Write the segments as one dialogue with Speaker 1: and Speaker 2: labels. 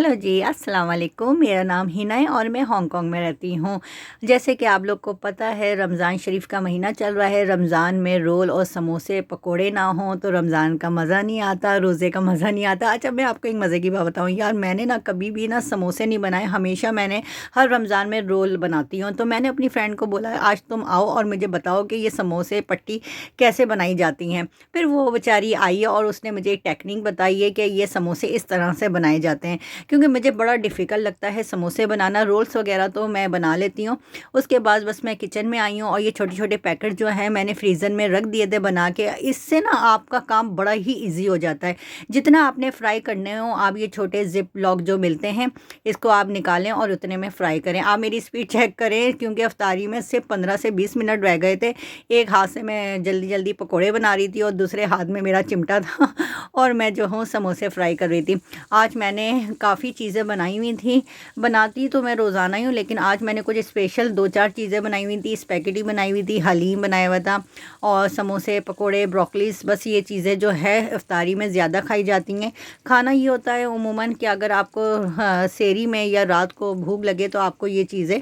Speaker 1: Hello जी, अस्सलाम वालेकुम। मेरा नाम हिना है और मैं हांगकांग में रहती हूँ। जैसे कि आप लोग को पता है, रमज़ान शरीफ का महीना चल रहा है। रमज़ान में रोल और समोसे पकोड़े ना हों तो रमज़ान का मज़ा नहीं आता, रोज़े का मज़ा नहीं आता। अच्छा, मैं आपको एक मज़े की बात बताऊँ यार, मैंने ना कभी भी ना समोसे नहीं बनाए। हमेशा मैंने हर रमज़ान में रोल बनाती हूँ। तो मैंने अपनी फ्रेंड को बोला, आज तुम आओ और मुझे बताओ कि ये समोसे पट्टी कैसे बनाई जाती हैं। फिर वो बेचारी आई और उसने मुझे एक टेक्निक बताई है कि ये समोसे इस तरह से बनाए जाते हैं। क्योंकि मुझे बड़ा डिफ़िकल्ट लगता है समोसे बनाना। रोल्स वगैरह तो मैं बना लेती हूँ। उसके बाद बस मैं किचन में आई हूँ और ये छोटे-छोटे पैकेट जो हैं मैंने फ्रीज़र में रख दिए थे बना के। इससे ना आपका काम बड़ा ही ईज़ी हो जाता है। जितना आपने फ्राई करने हो, आप ये छोटे ज़िप लॉक जो मिलते हैं, इसको आप निकालें और उतने में फ्राई करें। आप मेरी स्पीड चेक करें, क्योंकि अफ्तारी में सिर्फ 15 से 20 मिनट रह गए थे। एक हाथ से मैं जल्दी-जल्दी पकोड़े बना रही थी और दूसरे हाथ में मेरा चिमटा था और मैं जो हूँ समोसे फ्राई कर रही थी। आज मैंने काफ़ी चीज़ें बनाई हुई थी। बनाती तो मैं रोज़ाना ही हूँ, लेकिन आज मैंने कुछ स्पेशल 2-4 चीज़ें बनाई हुई थी। स्पैगेटी बनाई हुई थी, हलीम बनाया हुआ था और समोसे, पकोड़े, ब्रोकलीज़। बस ये चीज़ें जो है इफ्तारी में ज़्यादा खाई जाती हैं। खाना ये होता है उमूमन कि अगर आपको सेहरी में या रात को भूख लगे तो आपको ये चीज़ें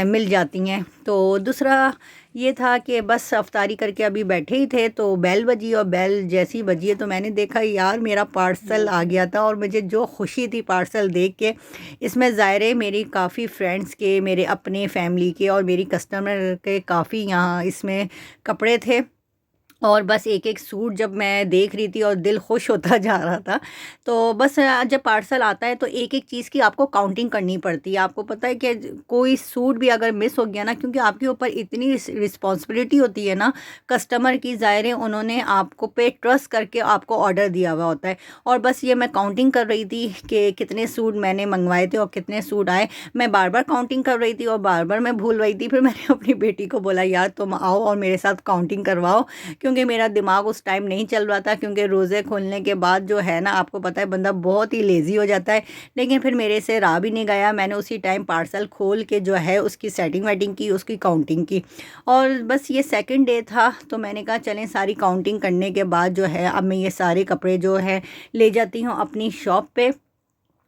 Speaker 1: मिल जाती हैं। तो दूसरा ये था कि बस अफ्तारी करके अभी बैठे ही थे तो बेल बजी और बेल जैसी बजी है तो मैंने देखा यार मेरा पार्सल आ गया था और मुझे जो खुशी थी पार्सल देख के। इसमें ज़ाहिर मेरी काफ़ी फ्रेंड्स के, मेरे अपने फैमिली के और मेरी कस्टमर के काफ़ी यहाँ इसमें कपड़े थे। और बस एक-एक सूट जब मैं देख रही थी और दिल खुश होता जा रहा था। तो बस जब पार्सल आता है तो एक-एक चीज़ की आपको काउंटिंग करनी पड़ती है। आपको पता है कि कोई सूट भी अगर मिस हो गया ना, क्योंकि आपके ऊपर इतनी रिस्पॉन्सिबिलिटी होती है ना कस्टमर की। ज़ाहिर है उन्होंने आपको पे ट्रस्ट करके आपको ऑर्डर दिया हुआ होता है। और बस ये मैं काउंटिंग कर रही थी कि कितने सूट मैंने मंगवाए थे और कितने सूट आए। मैं बार-बार काउंटिंग कर रही थी और बार-बार मैं भूल रही थी। फिर मैंने अपनी बेटी को बोला, यार तुम आओ और मेरे साथ काउंटिंग करवाओ, क्योंकि मेरा दिमाग उस टाइम नहीं चल रहा था। क्योंकि रोज़े खोलने के बाद जो है ना, आपको पता है बंदा बहुत ही लेज़ी हो जाता है। लेकिन फिर मेरे से रहा भी नहीं गया, मैंने उसी टाइम पार्सल खोल के जो है उसकी सेटिंग वेटिंग की, उसकी काउंटिंग की। और बस ये सेकंड डे था तो मैंने कहा चलें सारी काउंटिंग करने के बाद जो है अब मैं ये सारे कपड़े जो है ले जाती हूँ अपनी शॉप पे।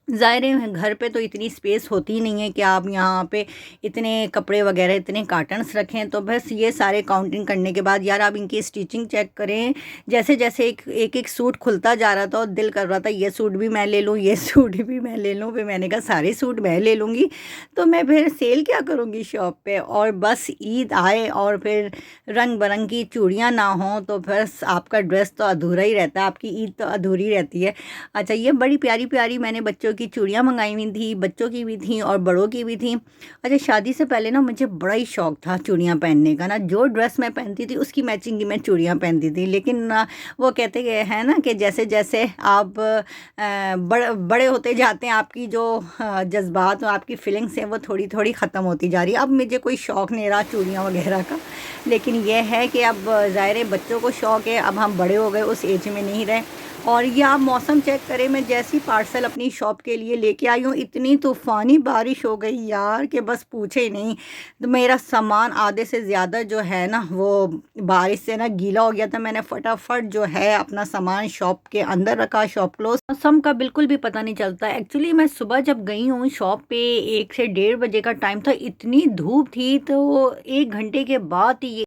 Speaker 1: ज़ाहिर है घर पे तो इतनी स्पेस होती नहीं है कि आप यहाँ पे इतने कपड़े वगैरह, इतने कार्टन्स रखें। तो बस ये सारे काउंटिंग करने के बाद यार आप इनकी स्टिचिंग चेक करें। जैसे-जैसे एक-एक सूट खुलता जा रहा था और दिल कर रहा था ये सूट भी मैं ले लूँ, ये सूट भी मैं ले लूँ। फिर मैंने कहा सारे सूट मैं ले लूँगी, तो मैं फिर सेल क्या करूँगी शॉप पे। और बस ईद आए और फिर रंग-बिरंगी की चूड़ियाँ ना हों तो बस आपका ड्रेस तो अधूरा ही रहता है, आपकी ईद तो अधूरी रहती है। अच्छा, ये बड़ी प्यारी-प्यारी मैंने बच्चों की चूड़ियाँ मंगाई हुई थी, बच्चों की भी थी और बड़ों की भी थी। अच्छा, शादी से पहले ना मुझे बड़ा ही शौक था चूड़ियाँ पहनने का ना, जो ड्रेस मैं पहनती थी उसकी मैचिंग की मैं चूड़ियाँ पहनती थी। लेकिन वो कहते हैं ना कि जैसे-जैसे आप बड़े होते जाते हैं, आपकी जो जज़्बात और आपकी फीलिंग्स हैं वो थोड़ी-थोड़ी ख़त्म होती जा रही है। अब मुझे कोई शौक नहीं रहा चूड़ियाँ वगैरह का। लेकिन ये है कि अब ज़ाहिर है बच्चों को शौक है, अब हम बड़े हो गए, उस एज में नहीं रहे। और ये आप मौसम चेक करें, मैं जैसी पार्सल अपनी शॉप के लिए लेके आई हूँ इतनी तूफ़ानी बारिश हो गई यार कि बस पूछे ही नहीं। तो मेरा सामान आधे से ज़्यादा जो है ना वो बारिश से ना गीला हो गया था। मैंने फटाफट जो है अपना सामान शॉप के अंदर रखा, शॉप क्लोज़। मौसम का बिल्कुल भी पता नहीं चलता। एक्चुअली मैं सुबह जब गई हूँ शॉप पे 1 से डेढ़ बजे का टाइम था, इतनी धूप थी तो 1 घंटे के बाद ही ये